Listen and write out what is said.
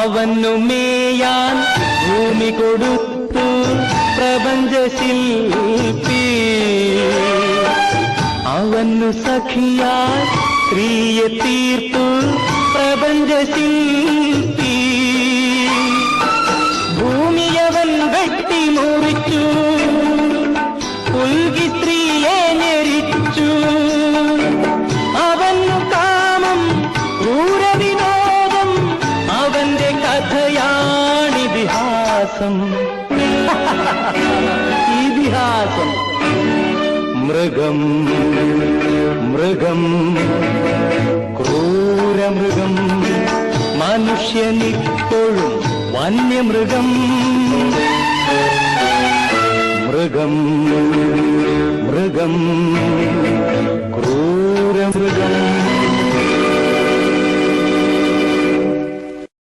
അവന്നു മേയാൻ ഭൂമി കൊടുത്തു പ്രപഞ്ചശില്പി, അവന്നു സഖിയാൻ സ്ത്രീയെ തീർത്തു പ്രപഞ്ചശില്പി. ഭൂമിയവൻ വെട്ടി മുറിച്ചു, പുൽകി സ്ത്രീയെ ഞെരിച്ചു. അവന്നു കാമം ക്രൂരവിനോദം, അവന്റെ കഥയാണിതിഹാസം. ഇതിഹാസം. മൃഗം മൃഗം ക്രൂരമൃഗം, മനുഷ്യനിപ്പോഴും വന്യമൃഗം. മൃഗം മൃഗം ക്രൂരമൃഗം.